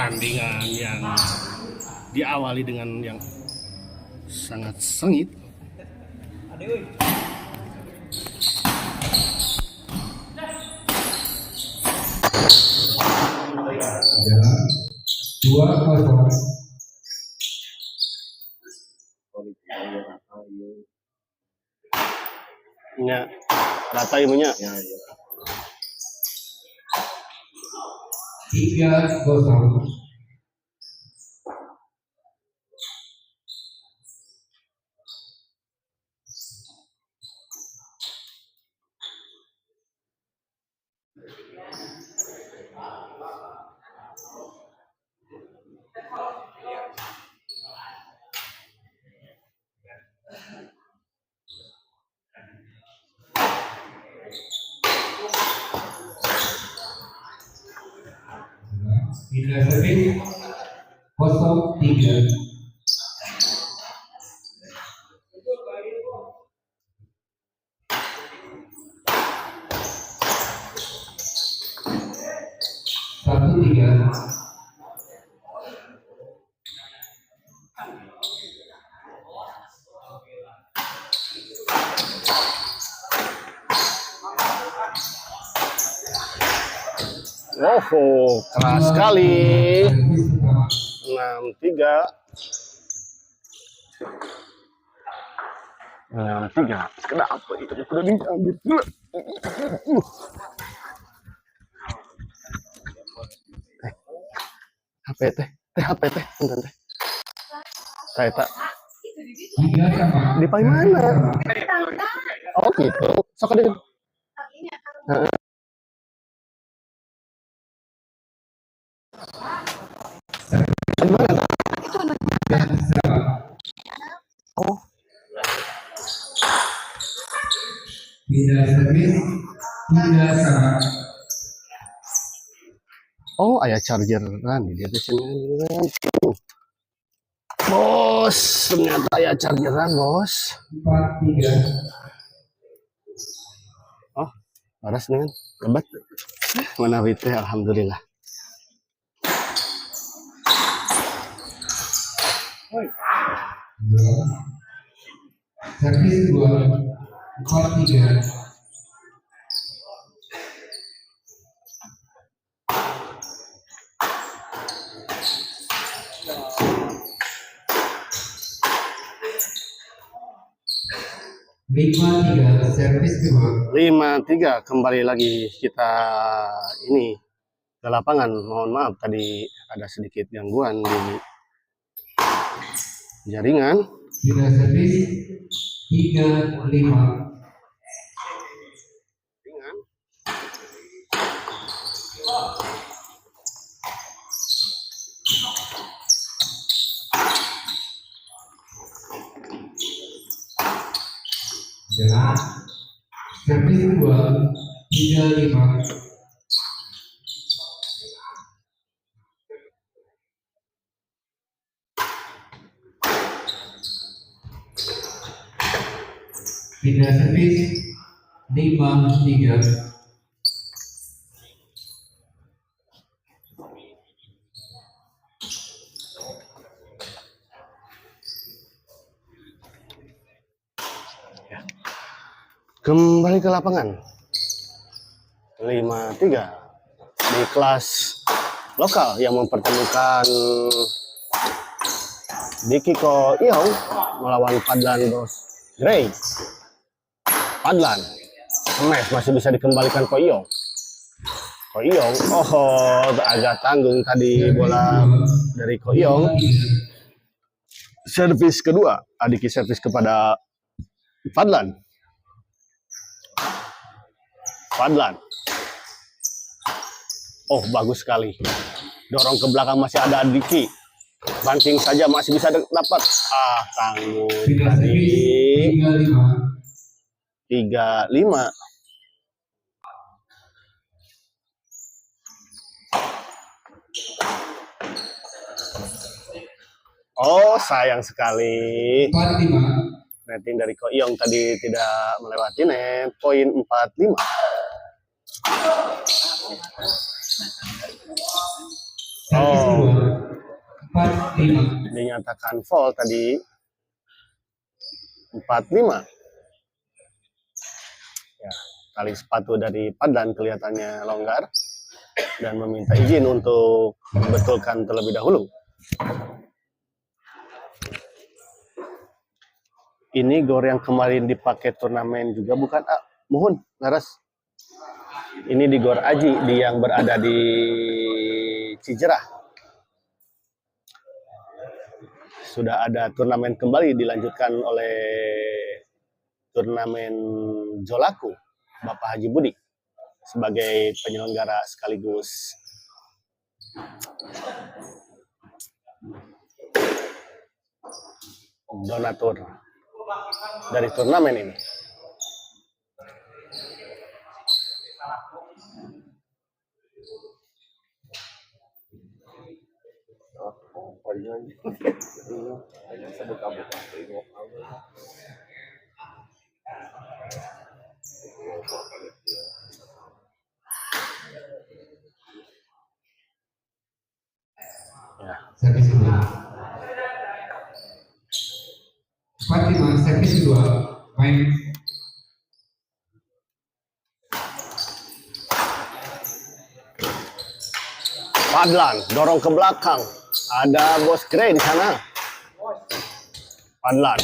pertandingan yang diawali dengan yang sangat sengit. Adalah 2-0. Ya, rata ibunya. 3-0. Pindah servis 0-3. Satu tiga. Oh, keras sekali. 6-3. 6-3. Kenapa itu sudah diambil? HP teh, HP teh, bentar teh. Saya tak. Di paling mana? Oh gitu. Sok ada. Gimana? Oh. Pindah servis 3-1. Oh, ayah chargeran dia di sini. Bos, ternyata ayah chargeran, bos. 4-3. Oh, paras dengan lebat. Mana wite, alhamdulillah. Servis 2 4-3. Lima tiga, servis 2. 5-3, kembali lagi kita ini ke lapangan. Mohon maaf tadi ada sedikit gangguan di jaringan. Pindah servis 3-5. Adalah servis 2 3-5. Pindah servis 5-3. Kembali ke lapangan. 5-3 di kelas lokal yang mempertemukan Diki Ko Iau melawan Padlan Bos Grey. Padlan smash masih bisa dikembalikan Ko Iau. Ko Iau, oh agak tanggung tadi bola dari Ko Iau. Servis kedua, Adiki servis kepada Padlan. Padlan. Oh, bagus sekali. Dorong ke belakang masih ada Adiki. Banting saja masih bisa dapat. Ah, tanggung tadi. 3-5. Oh, sayang sekali. 4-5. Rating dari Ko Iong tadi tidak melewati net. Poin 4-5. Servis Oh, 2 dinyatakan foul tadi. 45. Ya, tali sepatu dari Padlan kelihatannya longgar dan meminta izin untuk membetulkan terlebih dahulu. Ini gor yang kemarin dipakai turnamen juga bukan? Mohon, laras. Ini di Gor Aji yang berada di Cijerah. Sudah ada turnamen kembali dilanjutkan oleh turnamen Jolaku, Bapak Haji Budi sebagai penyelenggara sekaligus donatur dari turnamen ini. Ya. Servis kedua. 45 servis kedua. Main. Padlan dorong ke belakang. Ada Bos Grey di sana. Padlan.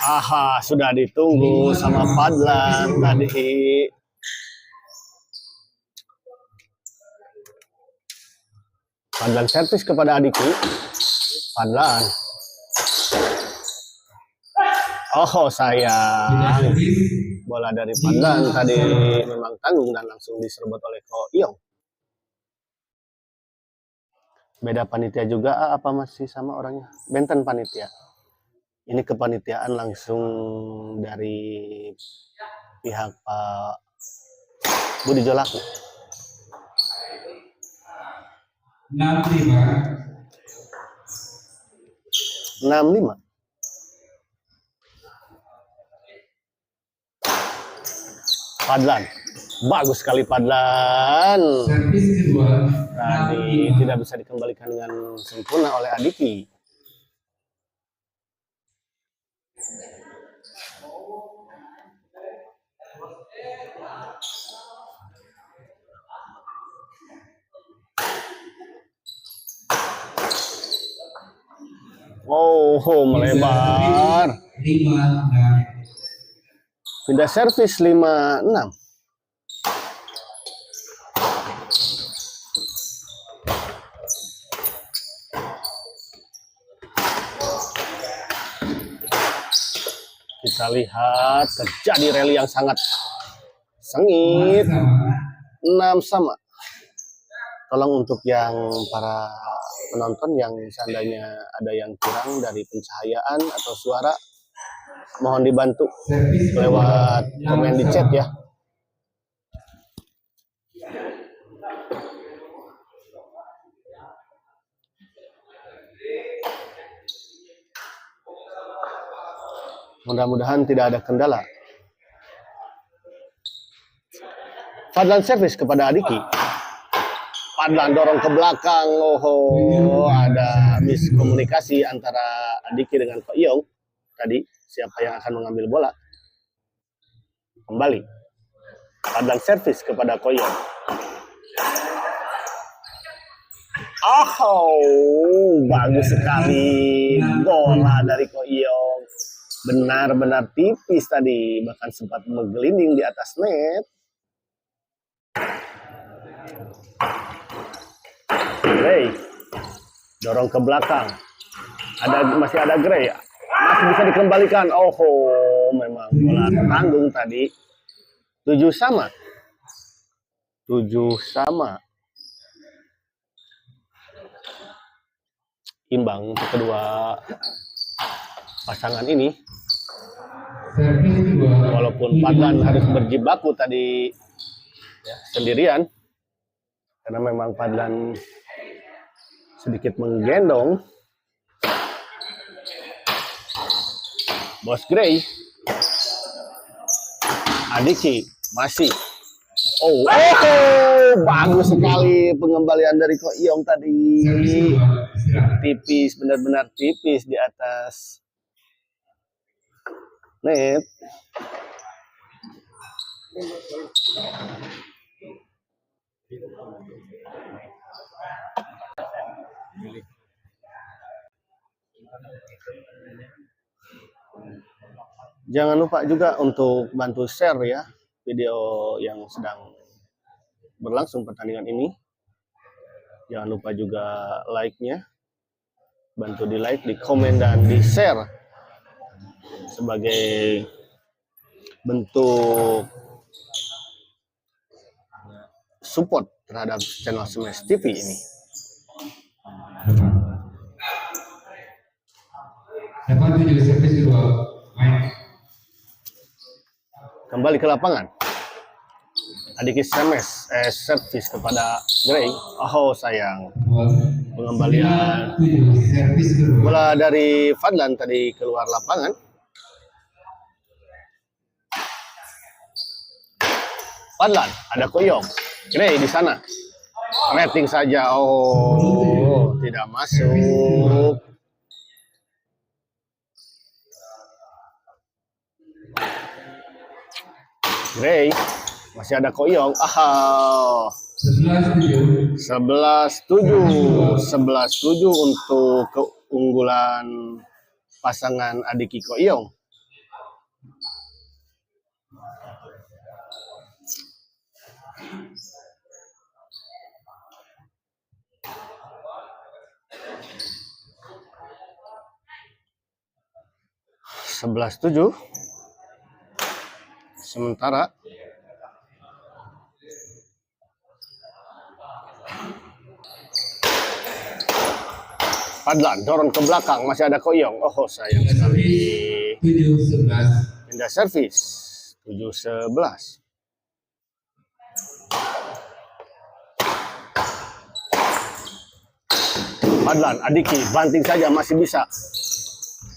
Aha, sudah ditunggu sama Padlan tadi. Padlan servis kepada Adiki. Padlan. Oh sayang. Bola dari Padlan tadi memang tanggung dan langsung diserobot oleh Ko Iyong. Beda panitia juga apa masih sama orangnya? Benten panitia. Ini kepanitiaan langsung dari pihak Pak Budi Jolaku. 65. Padlan. Bagus sekali Padlan. Servis kedua. Tadi tidak bisa dikembalikan dengan sempurna oleh Adiki. Oh, melebar. 5-6. Pindah servis 5-6. Kita lihat terjadi rally yang sangat sengit. 6 sama. Tolong untuk yang para penonton yang seandainya ada yang kurang dari pencahayaan atau suara, mohon dibantu lewat komen di chat ya. Mudah-mudahan tidak ada kendala. Padlan servis kepada Adiki. Padlan dorong ke belakang. Oh, ada miskomunikasi antara Adiki dengan Ko Iyong. Tadi siapa yang akan mengambil bola. Kembali. Padlan servis kepada Ko Iyong. Oh, bagus sekali bola dari Ko Iyong. Benar-benar tipis tadi, bahkan sempat menggelinding di atas net. Grey dorong ke belakang. Masih ada Grey. Masih bisa dikembalikan. Oh, memang bola tanggung tadi. 7 sama. 7 sama. Imbang untuk kedua pasangan ini. Walaupun Padlan harus berjibaku tadi ya, sendirian. Karena memang Padlan sedikit menggendong Bos Grey. Adiki masih. Oh, bagus sekali pengembalian dari Ko Iyong tadi. Cedera. tipis, benar-benar tipis di atas net. Jangan lupa juga untuk bantu share ya video yang sedang berlangsung pertandingan ini. Jangan lupa juga like-nya. Bantu di like, di komen, dan di share sebagai bentuk support terhadap channel Smash TV ini. Depan 7 servis kedua main. Kembali ke lapangan. Adiki Smash servis kepada Gray. Oh sayang. Pengembalian 7 servis kedua. bola dari Fadlan tadi keluar lapangan. Fadlan, ada Koyong. Gray di sana. Rating saja. Oh, tidak masuk. Gray, masih ada Koyong. Ah, 11-7. 11-7 untuk keunggulan pasangan Adiki Koyong. Sementara Fadlan dorong ke belakang, masih ada Koyong. Oh sayang sekali. 7-11. Pindah servis 7-11. Fadlan, Adiki banting saja, masih bisa.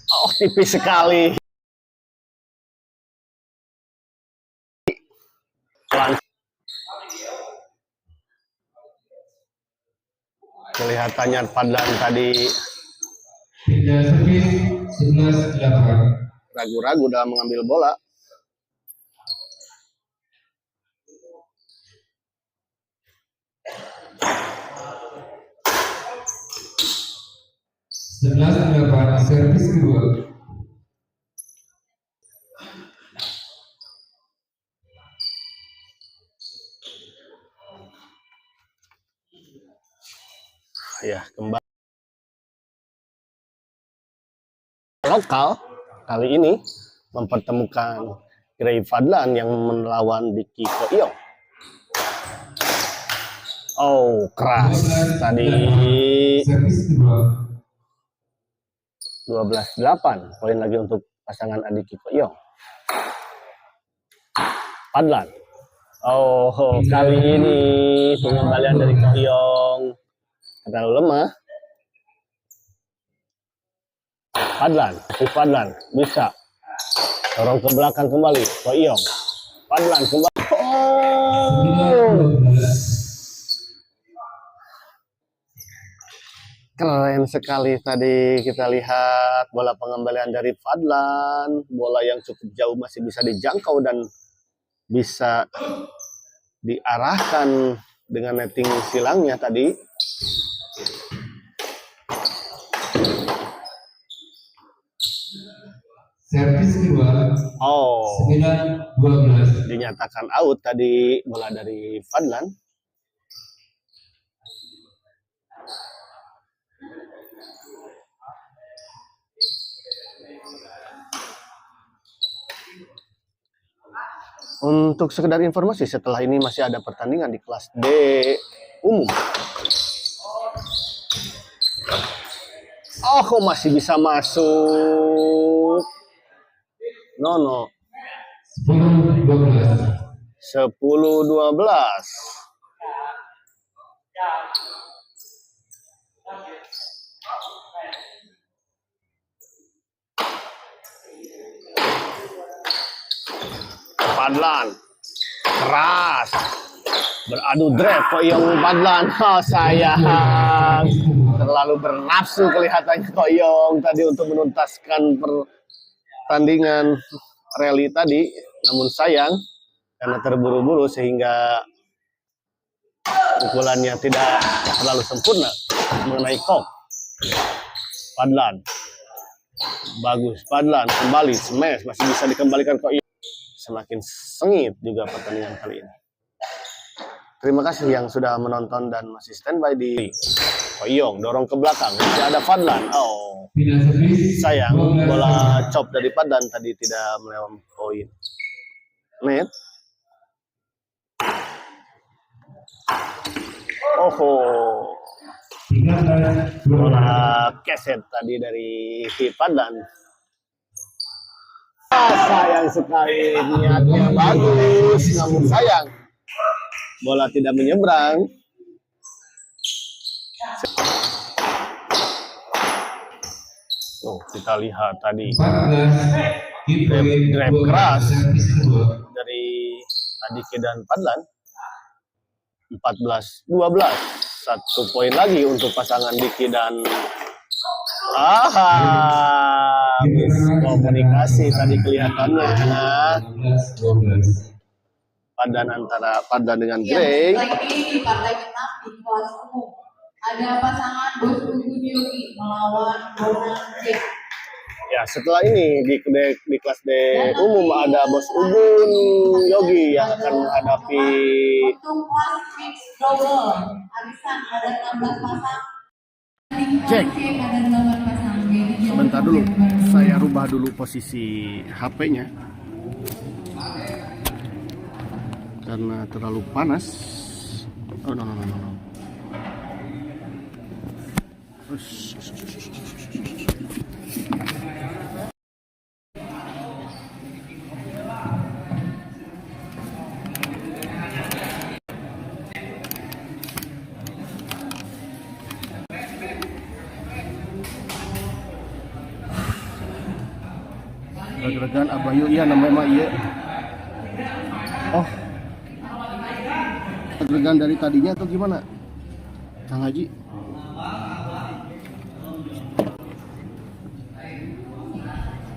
Oh, tipis sekali. Kelihatannya Fadlan tadi Pindah servis 11-8. ragu-ragu dalam mengambil bola. Servis kedua. Ya, kembali lokal kali ini mempertemukan Gray Fadlan yang melawan Diki Koyong. Oh, keras tadi. Servis kedua. 12-8, poin lagi untuk pasangan Adiki Koyong. Fadlan. Oh, kali ini pengembalian dari Koyong terlalu lemah. Fadlan bisa dorong ke belakang kembali. Koyong. Fadlan kembali. Oh, 9-12. keren sekali tadi kita lihat bola pengembalian dari Fadlan. Bola yang cukup jauh masih bisa dijangkau dan bisa diarahkan dengan netting silangnya tadi. Servis kedua. Oh, 9-12. dinyatakan out tadi bola dari Fadlan. Untuk sekedar informasi, setelah ini masih ada pertandingan di kelas D umum. Oh, masih bisa masuk. No. 10-12. 10-12. Fadlan keras beradu drive Koyong Fadlan. Oh sayang, terlalu bernafsu kelihatannya Koyong tadi untuk menuntaskan pertandingan rally tadi. Namun sayang karena terburu-buru sehingga pukulannya tidak terlalu sempurna mengenai kok. Padlan. Bagus, Padlan kembali smash, masih bisa dikembalikan Koyong. Semakin sengit juga pertandingan kali ini. Terima kasih yang sudah menonton dan masih standby di Koyong. Dorong ke belakang, masih ada Padlan. Oh, sayang bola chop dari Padlan tadi tidak melewati poin. Net. Oh, bola keset tadi dari Padlan. Sayang sekali, niatnya bagus, namun sayang bola tidak menyeberang. Oh, kita lihat tadi grab keras dari Adike dan Padlan. 14-12, 1 poin lagi untuk pasangan Diki dan komunikasi tadi kelihatannya. Padan antara Padlan dengan Grey. Lagi di partai menang di kelas umum ada pasangan Bos Ugun Yogi melawan Bonang Jack. Ya, setelah ini di kelas D umum ada Bos Ugun Yogi yang akan menghadapi untuk kelas mix double arisan ada 16 pasang. Jack. Ada 8 pasang. Sebentar dulu, saya rubah dulu posisi HP-nya karena terlalu panas. Oh no. Regan Abayu, iya namanya mah iya. Oh, regan dari tadinya atau gimana, Kang Haji?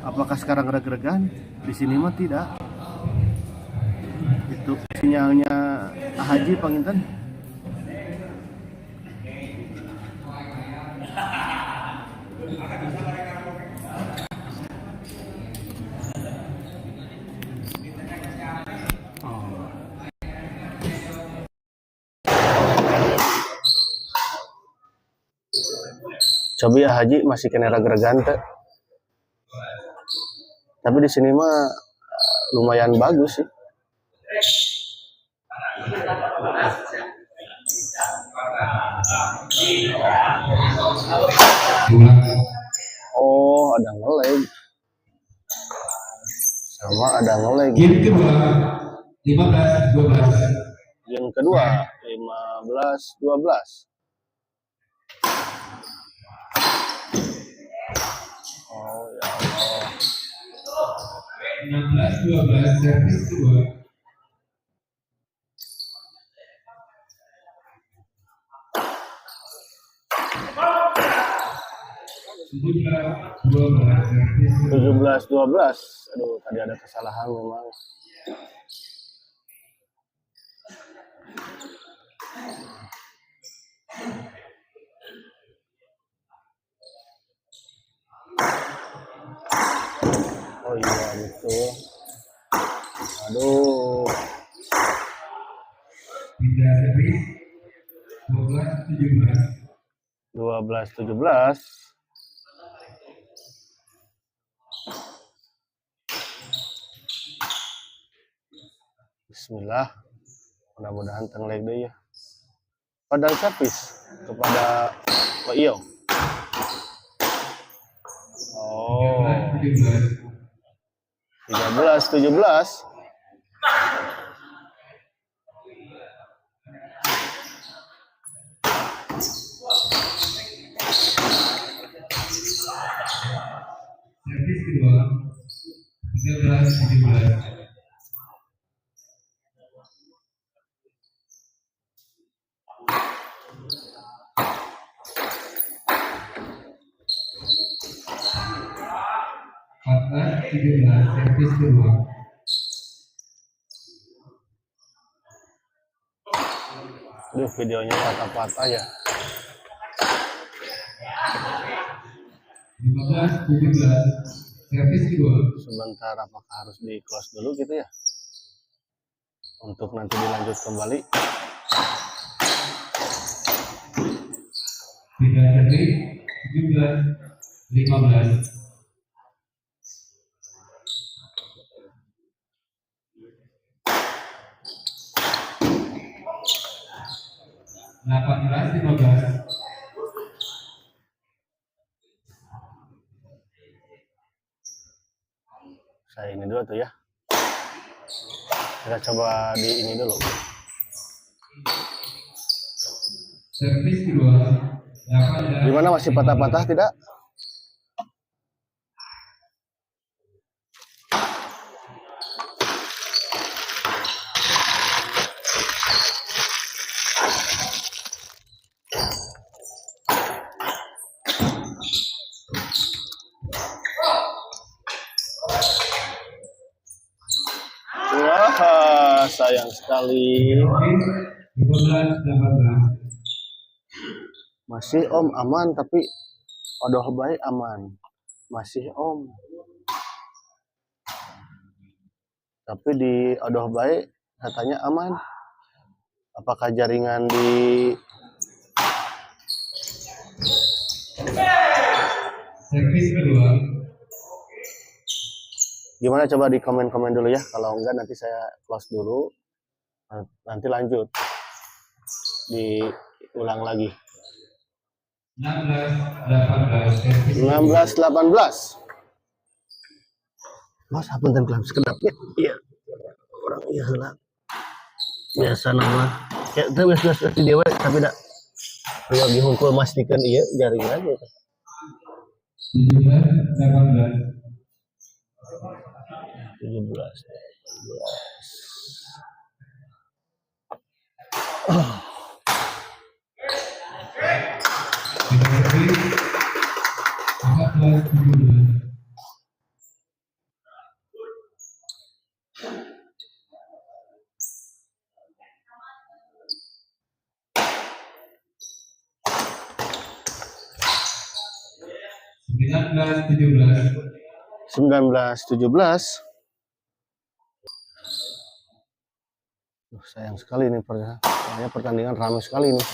Apakah sekarang reg-regan? Di sini mah tidak. Itu sinyalnya Haji Panginten. Coba ya Haji masih kena reg-regan teh. Tapi di sini mah lumayan bagus sih. Oh, ada ngelag. Sama ada ngelag. Game kedua 15-12. Yang kedua 15-12. Oh ya Allah. 16-12 servis kedua. Tujuh belas. Aduh, tadi ada kesalahan memang. Oh iya betul. Aduh. Pindah servis 12-17. 12-17. Bismillah. Mudah-mudahan tenggelam deh ya. Padahal servis kepada Ko Iyo. Oh. 13-17. Servis kedua 13-17. 14-17 servis kedua. Aduh, videonya patah-patah ya. 15-17 servis kedua. Sebentar, apakah harus di close dulu gitu ya? Untuk nanti dilanjut kembali. Tidak servis 17-15. Delapan belas 15. Saya ini dulu tuh ya. Kita coba di ini dulu. Servis kedua. 18. Gimana, masih patah-patah tidak? Wah, sayang sekali. 15-18. Masih Om aman, tapi odoh baik aman. Masih Om. Tapi di odoh baik katanya aman. Apakah jaringan di Servis kedua. gimana, coba di komen-komen dulu ya. Kalau enggak nanti saya close dulu. Nanti lanjut. Diulang lagi. 16-18 servis 16-18. Mas, hapunten kelam sekedap ya. Iya. Orang iya lah. Biasa nama. Ya, itu biasa di dewa tapi tidak. Kalau dihungkul mastikan iya jaringan aja. 17-18. 17. Tidak servis 14-17. Sembilan belas 19-17. Sayang sekali nih, soalnya pertandingan ramai sekali nih.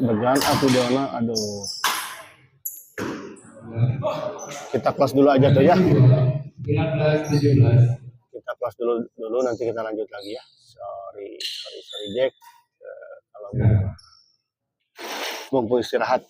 Degan aku Dona, aduh. Kita close dulu aja tuh ya. 19-17. Kita close dulu nanti kita lanjut lagi ya. Sorry Jack. Kalau mau istirahat.